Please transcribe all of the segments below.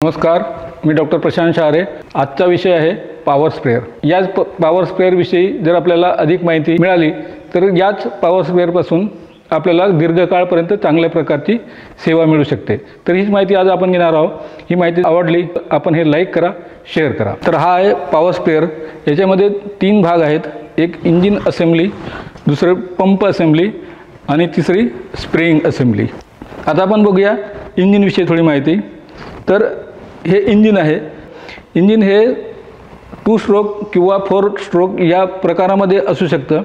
नमस्कार, मी डॉक्टर प्रशांत शहारे। आजचा विषय आहे पॉवर स्प्रेअर। याच पॉवर स्प्रेअर विषयी जर आपल्याला अधिक माहिती मिळाली तर याच पॉवर स्प्रेअर पासून आपल्याला दीर्घकाळपर्यंत चांगल्या प्रकारची सेवा मिळू शकते। तर हीच माहिती आज आपण घेणार आहोत। ही माहिती आवडली आपण हे लाईक करा, शेअर करा। तर हा आहे पॉवर स्प्रेअर। याच्यामध्ये 3 भाग आहेत, एक इंजिन असेंबली, दुसरे पंप असेंबली आणि तिसरी स्प्रेइंग असेंबली। आता आपण बघूया इंजिन विषयी थोडी माहिती। तर हे इंजिन आहे। इंजिन हे 2 स्ट्रोक किंवा 4 स्ट्रोक या प्रकारामध्ये असू शकतं।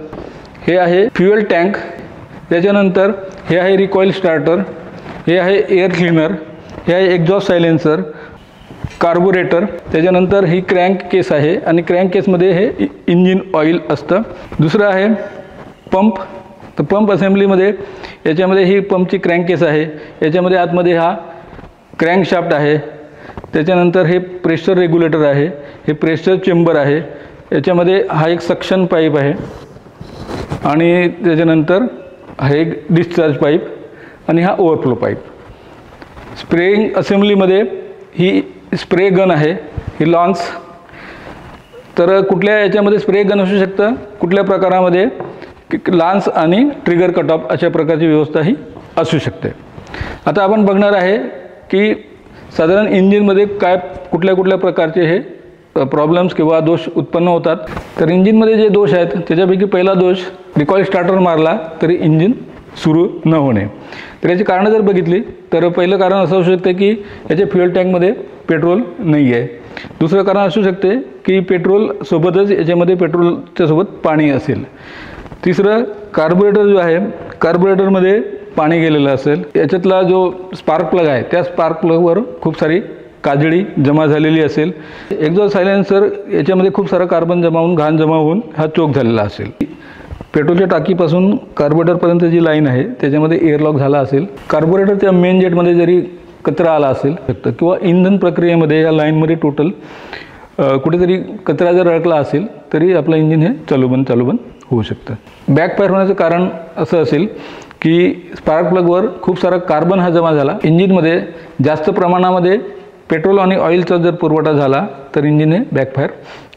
हे आहे फ्यूएल टँक, त्याच्यानंतर हे आहे रिकॉइल स्टार्टर, हे आहे एअर क्लीनर, हे आहे एक्झॉस्ट सायलेन्सर, कार्बोरेटर, त्याच्यानंतर ही क्रँक केस आहे आणि क्रँक केसमध्ये हे इंजिन ऑइल असतं। दुसरं आहे पंप। तर पंप असेंब्लीमध्ये याच्यामध्ये ही पंपची क्रँक केस आहे, याच्यामध्ये आतमध्ये हा क्रँकशाफ्ट आहे, त्याच्यानंतर हे प्रेशर रेग्युलेटर आहे, हे प्रेशर चेंबर आहे, याच्यामध्ये हा एक सक्शन पाईप आहे आणि त्याच्यानंतर हा एक डिस्चार्ज पाईप आणि हा ओव्हरफ्लो पाईप। स्प्रेइंग असेंब्लीमध्ये ही स्प्रे गन आहे, ही लॉन्स। तर कुठल्या याच्यामध्ये स्प्रे गन असू शकतं, कुठल्या प्रकारामध्ये लान्स आणि ट्रिगर कट ऑफ अशा प्रकारची व्यवस्था ही असू शकते। आता आपण बघणार आहे की साधारण इंजिनमध्ये काय कुठल्या प्रकारचे हे प्रॉब्लेम्स किंवा दोष उत्पन्न होतात। तर इंजिनमध्ये जे दोष आहेत त्याच्यापैकी पहिला दोष, रिकॉइल स्टार्टर मारला तरी इंजिन सुरू न होणे। तर याची कारणं जर बघितली तर पहिलं कारण असं असू शकते की याच्या फ्युएल टँकमध्ये पेट्रोल नाही आहे। दुसरं कारण असू शकते की पेट्रोल सोबतच याच्यामध्ये पेट्रोलच्या सोबत पाणी असेल। तिसरं, कार्बोरेटर जो आहे, कार्बोरेटरमध्ये पाणी गेलेलं असेल। याच्यातला जो स्पार्क प्लग आहे त्या स्पार्क प्लगवर खूप सारी काजळी जमा झालेली असेल। एक्झॉस्ट सायलेन्सर याच्यामध्ये खूप सारा कार्बन जमा होऊन, घाण जमा होऊन हा चोक झालेला असेल। पेट्रोलच्या टाकीपासून कार्बोरेटरपर्यंत जी लाईन आहे त्याच्यामध्ये एअरलॉक झाला असेल। कार्बोरेटरच्या मेन जेटमध्ये जरी कचरा आला असेल किंवा इंधन प्रक्रियेमध्ये या लाईनमध्ये टोटल कुठेतरी कचरा जर अडकला असेल तरी आपलं इंजिन हे चालूबंद होऊ शकतं। बॅकफायर होण्याचं कारण असं असेल की स्पार्क प्लगवर खूप सारा कार्बन हा जमा झाला। इंजिनमध्ये जास्त प्रमाणामध्ये पेट्रोल आणि ऑइलचा जर पुरवठा झाला तर इंजिन हे बॅकफायर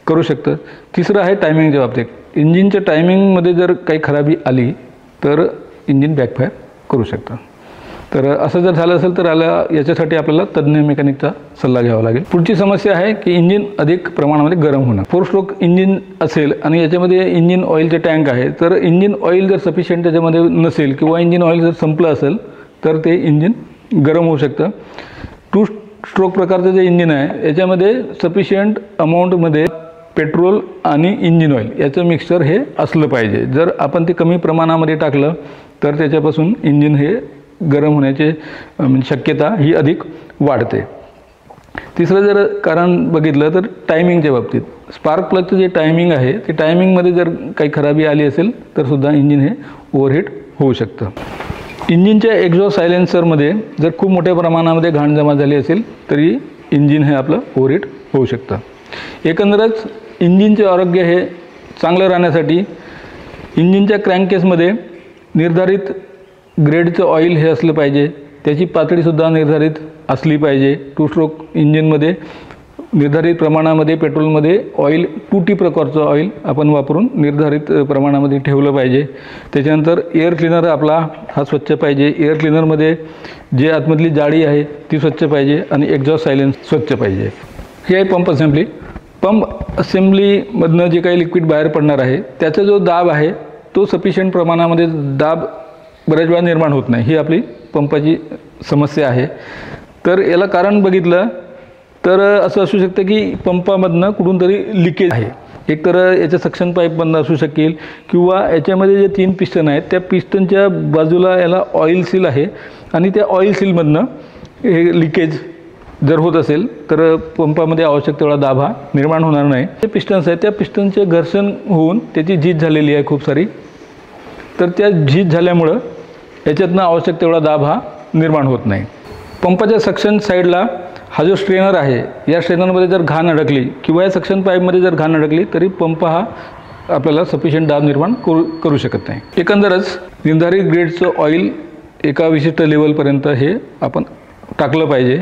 करू शकतं। तिसरं आहे टायमिंगच्या बाबतीत, इंजिनच्या टायमिंगमध्ये जर काही खराबी आली तर इंजिन बॅकफायर करू शकतं। तर असं जर झालं असेल तर याच्यासाठी आपल्याला तज्ज्ञ मेकॅनिकचा सल्ला घ्यावा लागेल। पुढची समस्या आहे की इंजिन अधिक प्रमाणामध्ये गरम होणं। 4 स्ट्रोक इंजिन असेल आणि याच्यामध्ये इंजिन ऑइलचे टँक आहे, तर इंजिन ऑइल जर सफिशियंट त्याच्यामध्ये नसेल किंवा इंजिन ऑइल जर संपलं असेल तर ते इंजिन गरम होऊ शकतं। 2 स्ट्रोक प्रकारचं जे इंजिन आहे याच्यामध्ये सफिशियंट अमाऊंटमध्ये पेट्रोल आणि इंजिन ऑइल याचं मिक्सचर हे असलं पाहिजे। जर आपण ते कमी प्रमाणामध्ये टाकलं तर त्याच्यापासून इंजिन हे गरम होण्याची शक्यता ही अधिक वाढते। तिसरं जर कारण बघितलं तर टायमिंगच्या बाबतीत, स्पार्क प्लगचं जे टायमिंग आहे ते टायमिंगमध्ये जर काही खराबी आली असेल तर सुद्धा इंजिन हे ओव्हरहीट होऊ शकतं। इंजिनच्या एक्झॉस्ट सायलेन्सरमध्ये जर खूप मोठ्या प्रमाणामध्ये घाण जमा झाली असेल तरी इंजिन हे आपलं ओव्हरहीट होऊ शकतं। एकंदरच इंजिनचे आरोग्य हे चांगलं राहण्यासाठी इंजिनच्या क्रँककेसमध्ये निर्धारित ग्रेडचं ऑइल हे असलं पाहिजे, त्याची पातळीसुद्धा निर्धारित असली पाहिजे। 2 स्ट्रोक इंजिनमध्ये निर्धारित प्रमाणामध्ये पेट्रोलमध्ये ऑइल 2T प्रकारचं ऑइल आपण वापरून निर्धारित प्रमाणामध्ये ठेवलं पाहिजे। त्याच्यानंतर एअर क्लीनर आपला हा स्वच्छ पाहिजे, एअर क्लीनरमध्ये जे आतमधली जाळी आहे ती स्वच्छ पाहिजे आणि एक्झॉस्ट सायलेन्स स्वच्छ पाहिजे। हे आहे पंप असेंब्ली। पंप असेंब्लीमधनं जे काही लिक्विड बाहेर पडणार आहे त्याचा जो दाब आहे तो सफिशियंट प्रमाणामध्ये दाब बऱ्याच वेळा निर्माण होत नाही, ही आपली पंपाची समस्या आहे। तर याला कारण बघितलं तर असं असू शकतं की पंपामधनं कुठून तरी लिकेज आहे। एकतर याच्या सक्शन पाईपमधनं असू शकेल किंवा याच्यामध्ये जे 3 पिस्टन आहेत त्या पिस्टनच्या बाजूला याला ऑइल सील आहे आणि त्या ऑइल सीलमधनं हे लिकेज जर होत असेल तर पंपामध्ये आवश्यक तेवढा दाब हा निर्माण होणार नाही। जे पिस्टन्स आहेत त्या पिस्टनचे घर्षण होऊन त्याची झीज झालेली आहे खूप सारी, तर त्या झीज झाल्यामुळं याच्यातनं आवश्यक तेवढा दाब हा निर्माण होत नाही। पंपाच्या सक्शन साईडला हा जो स्ट्रेनर आहे या स्ट्रेनरमध्ये जर घाण अडकली किंवा या सक्शन पाईपमध्ये जर घाण अडकली तरी पंप हा आपल्याला सफिशियंट दाब निर्माण करू शकत नाही। एकंदरच निर्धारित ग्रेडचं ऑइल एका विशिष्ट लेवलपर्यंत हे आपण टाकलं पाहिजे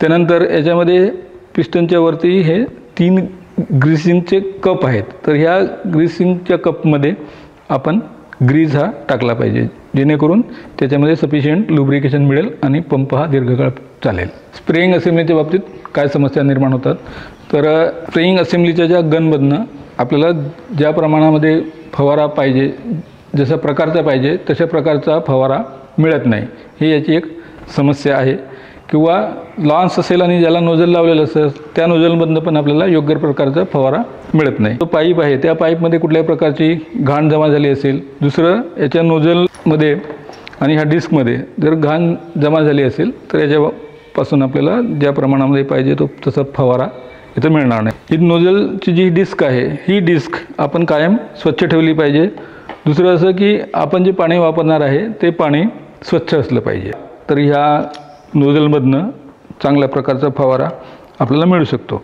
त्यानंतर याच्यामध्ये पिस्टनच्या वरती हे 3 ग्रीसिंगचे कप आहेत. तर ह्या ग्रीसिंगच्या कपमध्ये आपण ग्रीज हा टाकला पाहिजे, जेणेकरून त्याच्यामध्ये सफिशियंट लुब्रिकेशन मिळेल आणि पंप हा दीर्घकाळ चालेल. स्प्रेइंग असेंब्लीच्या बाबतीत काय समस्या निर्माण होतात, तर स्प्रेइंग असेंब्लीच्या ज्या गनमधनं आपल्याला ज्या प्रमाणामध्ये फवारा पाहिजे, जशा प्रकारचा पाहिजे तशा प्रकारचा फवारा मिळत नाही, ही याची एक समस्या आहे. किंवा लॉन्स असेल आणि ज्याला नोझल लावलेलं असेल त्या नोझलमधनं पण आपल्याला योग्य प्रकारचा फवारा मिळत नाही. जो पाईप आहे त्या पाईपमध्ये कुठल्याही प्रकारची घाण जमा झाली असेल, दुसरं याच्या नोझलमध्ये आणि ह्या डिस्कमध्ये जर घाण जमा झाली असेल तर याच्यापासून आपल्याला ज्या प्रमाणामध्ये पाहिजे तो तसा फवारा इथं मिळणार नाही. ही नोझलची जी डिस्क आहे ही डिस्क आपण कायम स्वच्छ ठेवली पाहिजे. दुसरं असं की आपण जे पाणी वापरणार आहे ते पाणी स्वच्छ असलं पाहिजे, तर ह्या नोझलमधनं चांगल्या प्रकारचा फवारा आपल्याला मिळू शकतो.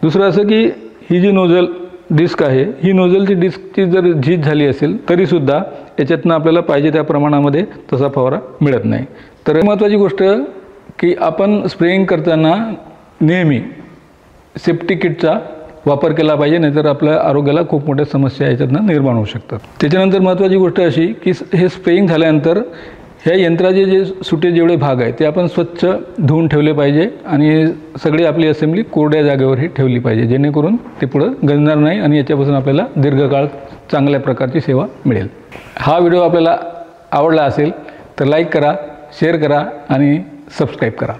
दुसरं असं की ही जी नोझल डिस्क आहे ही नोझलची डिस्कची जर झीज झाली असेल तरीसुद्धा याच्यातनं आपल्याला पाहिजे त्या प्रमाणामध्ये तसा फवारा मिळत नाही. तर महत्त्वाची गोष्ट की आपण स्प्रेइंग करताना नेहमी सेफ्टी किटचा वापर केला पाहिजे, नाहीतर आपल्या आरोग्याला खूप मोठ्या समस्या याच्यातनं निर्माण होऊ शकतात. त्याच्यानंतर महत्त्वाची गोष्ट अशी की हे स्प्रेइंग झाल्यानंतर ह्या यंत्राचे जे सुटे जेवढे भाग आहेत ते आपण स्वच्छ धुवून ठेवले पाहिजे आणि सगळी आपली असेंब्ली कोरड्या जागेवरही ठेवली पाहिजे, जेणेकरून ते पुढं गंजणार नाही आणि याच्यापासून आपल्याला दीर्घकाळ चांगल्या प्रकारची सेवा मिळेल. हा व्हिडिओ आपल्याला आवडला असेल तर लाईक करा, शेअर करा आणि सबस्क्राईब करा.